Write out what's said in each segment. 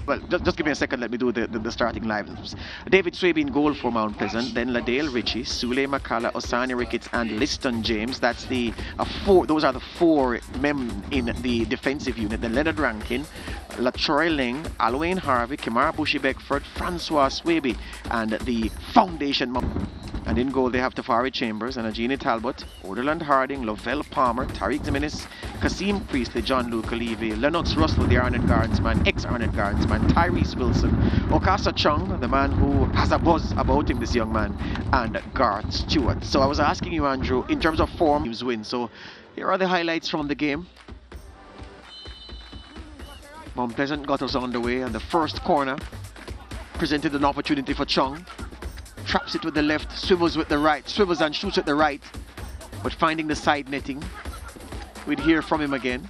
Well, just give me a second. Let me do the starting lineups. David Swaby in goal for Mount Pleasant. Then Ladale Ritchie, Sule Makala, Osani Ricketts, and Liston James. That's the four. Those are the four men in the defensive unit. Then Leonard Rankin, Latroy Ling, Alwayne Harvey, Kimara Bushy Beckford, Francois Swaby, and the foundation. And in goal they have Tafari Chambers and Agini Talbot, Orderland Harding, Lovell Palmer, Tariq Jimenez, Kasim Priestley, John Luke Levy, Lennox Russell, the Arnett Gardens man, ex-Arnett Gardens man, Tyrese Wilson, Okasa Chung, the man who has a buzz about him, this young man, and Garth Stewart. So I was asking you, Andrew, in terms of form, teams win. So here are the highlights from the game. Mount Pleasant got us on the way, and the first corner presented an opportunity for Chung. Traps it with the left, swivels with the right, swivels and shoots with the right, but finding the side netting. We'd hear from him again.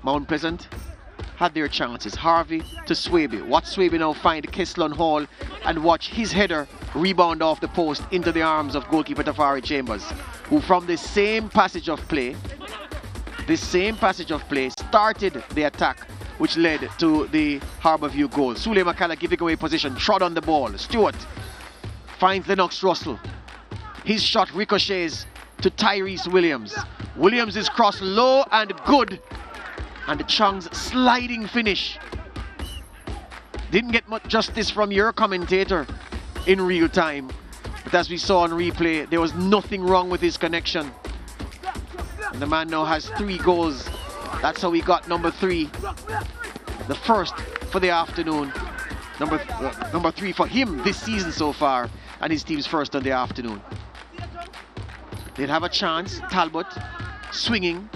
Mount Pleasant had their chances. Harvey to Swaby. Watch Swaby now find Kesslon Hall and watch his header rebound off the post into the arms of goalkeeper Tafari Chambers, who from this same passage of play started the attack, which led to the Harbourview goal. Sule Makala giving away position, trod on the ball. Stewart finds Lennox Russell. His shot ricochets to Tyrese Williams. Williams is crossed low and good. And the Chung's sliding finish. Didn't get much justice from your commentator in real time. But as we saw on replay, there was nothing wrong with his connection. And the man now has 3 goals. That's how he got number 3. The first for the afternoon. Number 3 for him this season so far. And his team's first on the afternoon. They'd have a chance. Talbot swinging,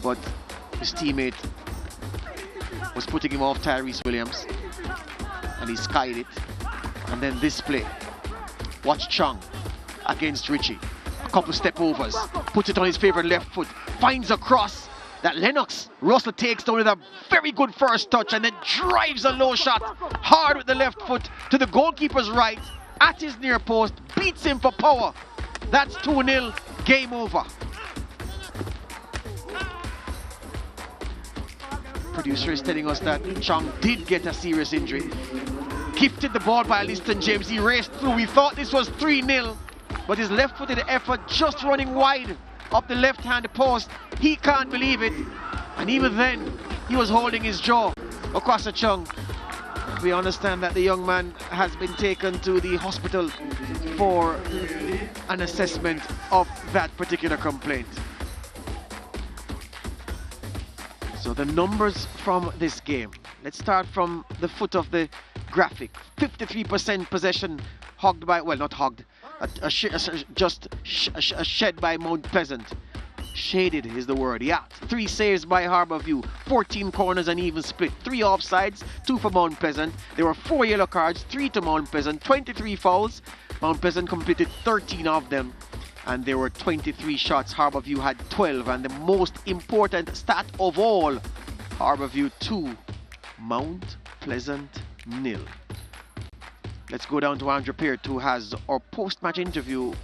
but his teammate was putting him off Tyrese Williams, and he skied it. And then this play. Watch Chung against Ritchie. A couple step overs. Puts it on his favorite left foot. Finds a cross that Lennox Russell takes down with a very good first touch, and then drives a low shot hard with the left foot to the goalkeeper's right. At his near post, beats him for power. That's 2-0, game over. Producer is telling us that Chung did get a serious injury. Gifted the ball by Liston James, he raced through. We thought this was 3-0, but his left-footed effort just running wide up the left-hand post. He can't believe it, and even then, he was holding his jaw. Okwasa Chung. We understand that the young man has been taken to the hospital for an assessment of that particular complaint. So the numbers from this game. Let's start from the foot of the graphic. 53% possession hogged by, well, not hogged, just shed by Mount Pleasant. Shaded is the word, yeah. 3 saves by Harbourview, 14 corners and even split, 3 offsides, 2 for Mount Pleasant. There were 4 yellow cards, 3 to Mount Pleasant, 23 fouls. Mount Pleasant completed 13 of them, and there were 23 shots. Harbourview had 12, and the most important stat of all, Harbourview 2, Mount Pleasant 0. Let's go down to Andrew Peart, who has our post-match interview.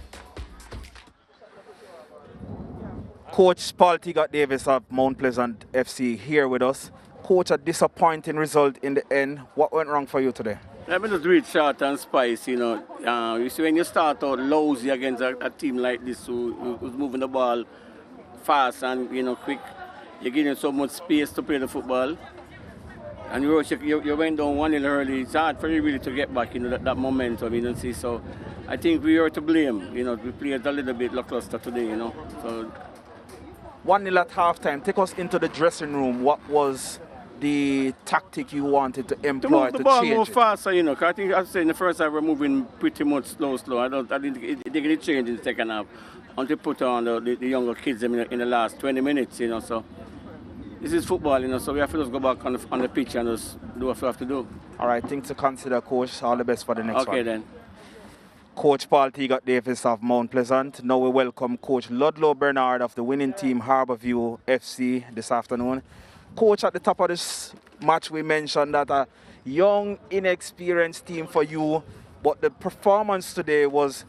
Coach Paul Teagot Davis of Mount Pleasant FC here with us. Coach, a disappointing result in the end. What went wrong for you today? Let me just read short and spice, you know. You see, when you start out lousy against a team like this who's moving the ball fast and, you know, quick, you're giving so much space to play the football. And you went down 1-0 early. It's hard for you really to get back, you know, that momentum, you know, see. So I think we are to blame. You know, we played a little bit lackluster today, you know. So 1-0 at halftime. Take us into the dressing room. What was the tactic you wanted to employ to move the ball change more it? faster, you know. Cause I think, as I said, in the first half we're moving pretty much slow. I didn't they get change in the second half until put on the younger kids in the last 20 minutes, you know. So this is football, you know. So we have to just go back on the pitch and just do what we have to do. All right, things to consider, Coach. All the best for the next one. Okay then. Coach Paul Teagot Davis of Mount Pleasant. Now we welcome Coach Ludlow Bernard of the winning team Harbourview FC this afternoon. Coach, at the top of this match we mentioned that a young, inexperienced team for you, but the performance today was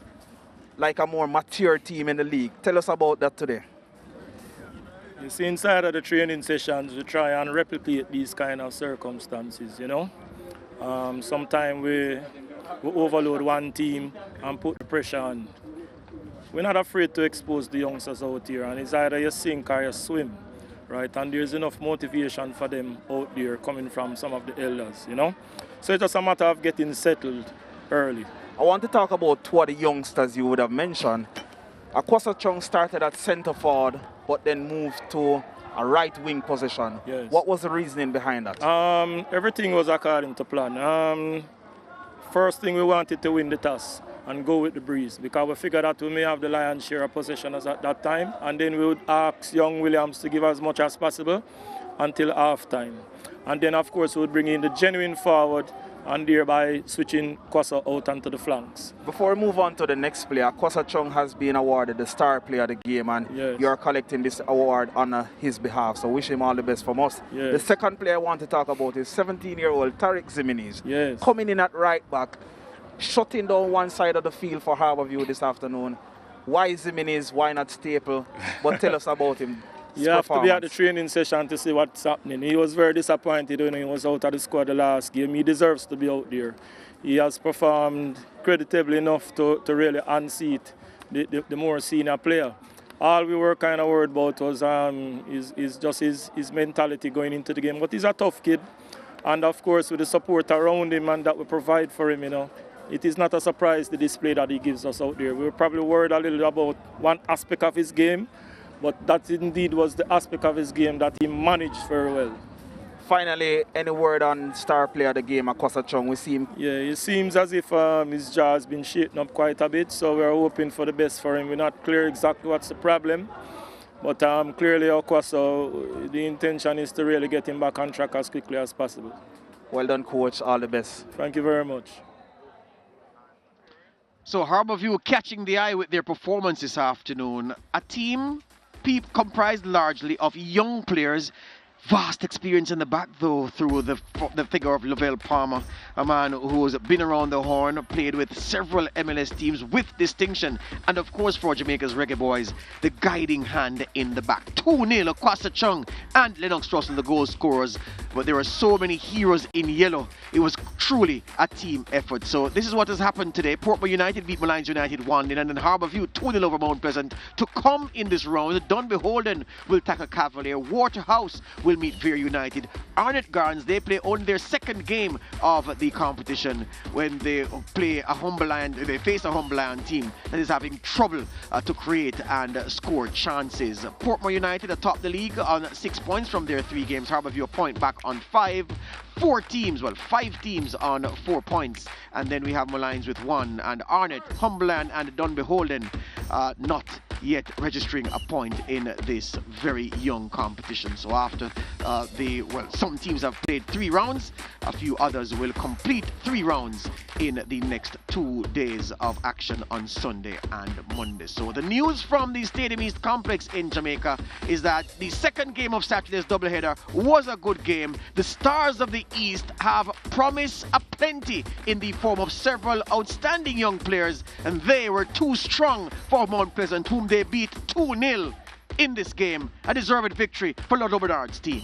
like a more mature team in the league. Tell us about that today. You see, inside of the training sessions, we try and replicate these kind of circumstances, you know. Sometimes we overload one team and put the pressure on. We're not afraid to expose the youngsters out here, and it's either you sink or you swim, right? And there's enough motivation for them out there coming from some of the elders, you know. So it's just a matter of getting settled early. I want to talk about two of the youngsters you would have mentioned. Akwasa Chung started at centre forward, but then moved to a right wing position. Yes. What was the reasoning behind that? Everything was according to plan. First thing, we wanted to win the toss and go with the breeze, because we figured that we may have the lion's share of possession at that time, and then we would ask young Williams to give as much as possible until half time. And then, of course, we would bring in the genuine forward and thereby switching Kwasa out onto the flanks. Before we move on to the next player, Kwasa Chung has been awarded the star player of the game, and yes, you're collecting this award on his behalf, so wish him all the best from us. Yes. The second player I want to talk about is 17-year-old Tariq Zimenez, yes, coming in at right back, shutting down one side of the field for Harbourview this afternoon. Why Zimenez, why not Staple? But tell us about him. You have to be at the training session to see what's happening. He was very disappointed when he was out of the squad the last game. He deserves to be out there. He has performed creditably enough to really unseat the more senior player. All we were kind of worried about was is just his mentality going into the game. But he's a tough kid. And of course, with the support around him and that we provide for him, you know, it is not a surprise the display that he gives us out there. We were probably worried a little about one aspect of his game, but that indeed was the aspect of his game that he managed very well. Finally, any word on star player of the game, Akwasa Chung? We see him. Yeah, it seems as if his jaw has been shaken up quite a bit, so we're hoping for the best for him. We're not clear exactly what's the problem, but clearly Akwasa, the intention is to really get him back on track as quickly as possible. Well done, coach. All the best. Thank you very much. So Harbourview catching the eye with their performance this afternoon. A team comprised largely of young players. Vast experience in the back, though, through the figure of Lavelle Palmer, a man who's been around the horn, played with several MLS teams with distinction, and of course for Jamaica's Reggae Boys, the guiding hand in the back. 2-0, Akwasa Chung and Lennox Russell, the goal scorers, but there are so many heroes in yellow. It was truly a team effort. So this is what has happened today. Portmore United beat Malines United 1-0, and then Harbourview 2-0 over Mount Pleasant. To come in this round, Dunby Holden will tackle Cavalier. Waterhouse will meet Veer United. Arnett Gardens, they play on their second game of the competition when they play a Humberland, they face a Humberland team that is having trouble to create and score chances. Portmore United atop the league on 6 points from their 3 games. Harbourview a point back on 5. 5 teams on 4 points, and then we have Malines with 1, and Arnett, Humberland and Dunby Holden not yet registering a point in this very young competition. So after some teams have played 3 rounds, a few others will complete 3 rounds in the next 2 days of action on Sunday and Monday. So the news from the Stadium East complex in Jamaica is that the second game of Saturday's doubleheader was a good game. The Stars of the East have promise aplenty in the form of several outstanding young players, and they were too strong for Mount Pleasant, whom they beat 2-0 in this game. A deserved victory for Ludlow Bernard's team.